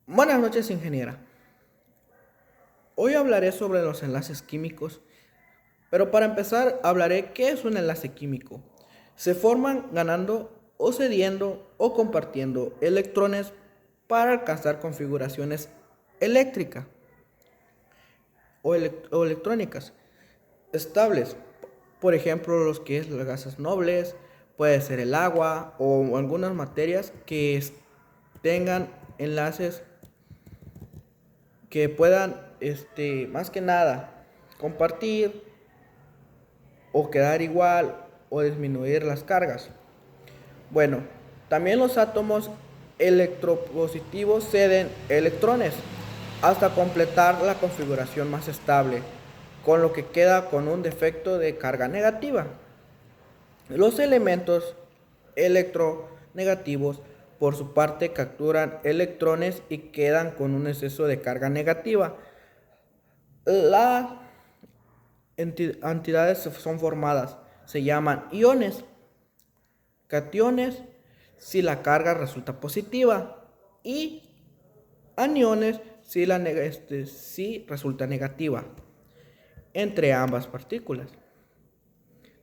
Buenas noches, ingeniera. Hoy hablaré sobre los enlaces químicos, pero para empezar hablaré qué es un enlace químico. Se forman ganando o cediendo o compartiendo electrones para alcanzar configuraciones eléctricas o electrónicas estables. Por ejemplo, los que es los gases nobles, puede ser el agua o algunas materias que tengan enlaces que puedan, más que nada, compartir o quedar igual o disminuir las cargas. Bueno, también los átomos electropositivos ceden electrones hasta completar la configuración más estable, con lo que queda con un defecto de carga negativa. Los elementos electronegativos, por su parte, capturan electrones y quedan con un exceso de carga negativa. Las entidades son formadas, se llaman iones, cationes si la carga resulta positiva y aniones si resulta negativa entre ambas partículas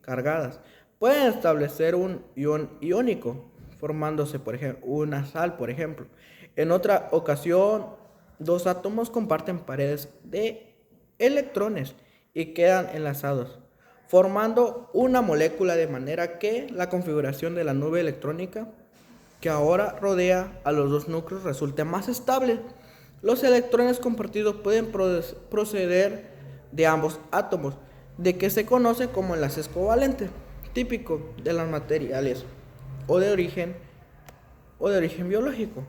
cargadas. Pueden establecer un ion iónico formándose, por ejemplo, una sal, por ejemplo. En otra ocasión, dos átomos comparten paredes de electrones y quedan enlazados, formando una molécula, de manera que la configuración de la nube electrónica que ahora rodea a los dos núcleos resulte más estable. Los electrones compartidos pueden proceder de ambos átomos, de que se conoce como enlaces covalentes, típico de los materiales o de origen biológico.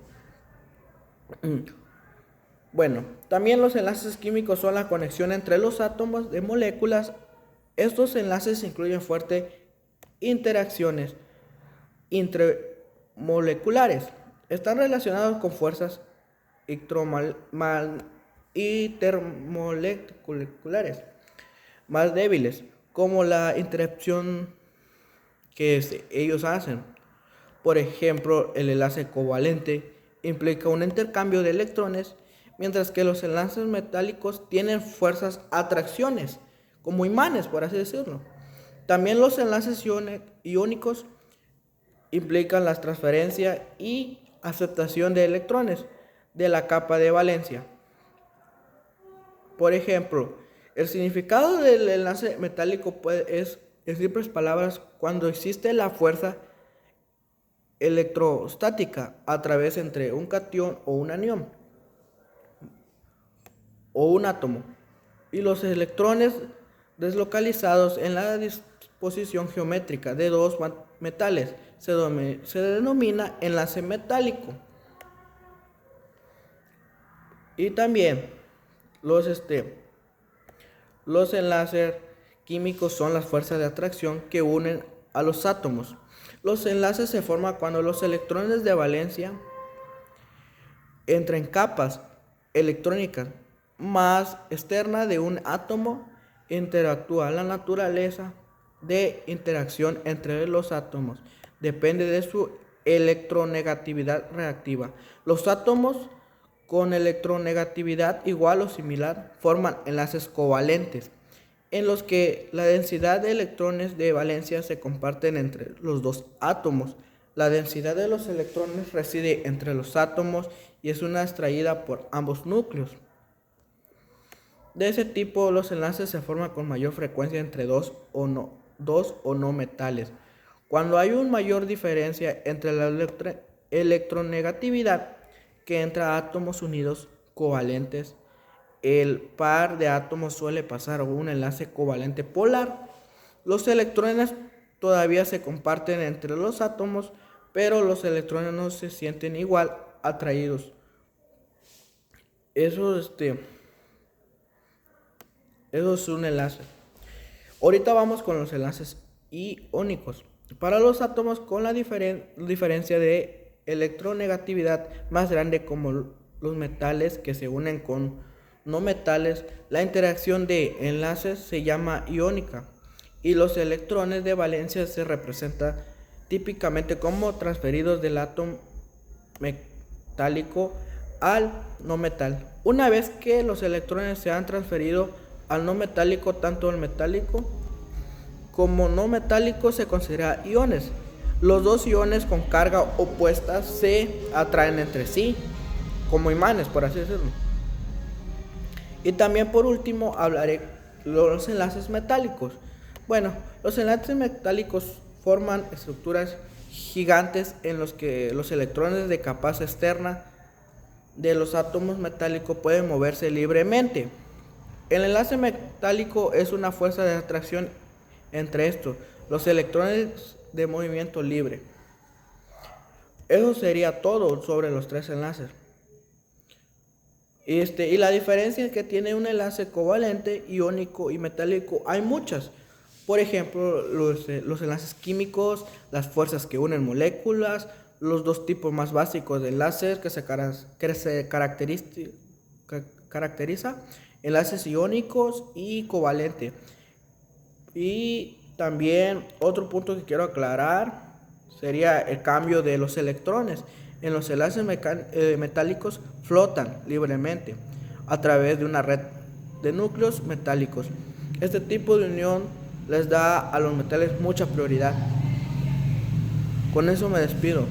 Bueno, también los enlaces químicos son la conexión entre los átomos de moléculas. Estos enlaces incluyen fuertes interacciones intermoleculares. Están relacionados con fuerzas intermoleculares más débiles, como la interacción que ellos hacen. Por ejemplo, el enlace covalente implica un intercambio de electrones, mientras que los enlaces metálicos tienen fuerzas atracciones, como imanes, por así decirlo. También los enlaces iónicos implican la transferencia y aceptación de electrones de la capa de valencia. Por ejemplo, el significado del enlace metálico es, en simples palabras, cuando existe la fuerza electrostática a través entre un catión o un anión o un átomo y los electrones deslocalizados en la disposición geométrica de dos metales se denomina enlace metálico. Y también los enlaces químicos son las fuerzas de atracción que unen a los átomos. Los enlaces se forman cuando los electrones de valencia entran en capas electrónicas más externa de un átomo. Interactúa. La naturaleza de interacción entre los átomos depende de su electronegatividad reactiva. Los átomos con electronegatividad igual o similar forman enlaces covalentes, en los que la densidad de electrones de valencia se comparten entre los dos átomos. La densidad de los electrones reside entre los átomos y es una extraída por ambos núcleos. De ese tipo, los enlaces se forman con mayor frecuencia entre dos o no metales. Cuando hay una mayor diferencia entre la electronegatividad que entre átomos unidos covalentes, el par de átomos suele pasar a un enlace covalente polar. Los electrones todavía se comparten entre los átomos, pero los electrones no se sienten igual atraídos. Eso es un enlace. Ahorita vamos con los enlaces iónicos. Para los átomos con la diferencia de electronegatividad más grande, como los metales que se unen con no metales, la interacción de enlaces se llama iónica y los electrones de valencia se representan típicamente como transferidos del átomo metálico al no metal. Una vez que los electrones se han transferido al no metálico, tanto el metálico como no metálico se considera iones. Los dos iones con carga opuesta se atraen entre sí, como imanes, por así decirlo. Y también por último hablaré los enlaces metálicos. Bueno, los enlaces metálicos forman estructuras gigantes en los que los electrones de capa externa de los átomos metálicos pueden moverse libremente. El enlace metálico es una fuerza de atracción entre estos, los electrones de movimiento libre. Eso sería todo sobre los tres enlaces. Y la diferencia es que tiene un enlace covalente, iónico y metálico. Hay muchas. Por ejemplo, los enlaces químicos, las fuerzas que unen moléculas, los dos tipos más básicos de enlaces que se caracteriza, enlaces iónicos y covalente. Y también otro punto que quiero aclarar sería el cambio de los electrones. En los enlaces metálicos flotan libremente a través de una red de núcleos metálicos. Este tipo de unión les da a los metales mucha prioridad. Con eso me despido.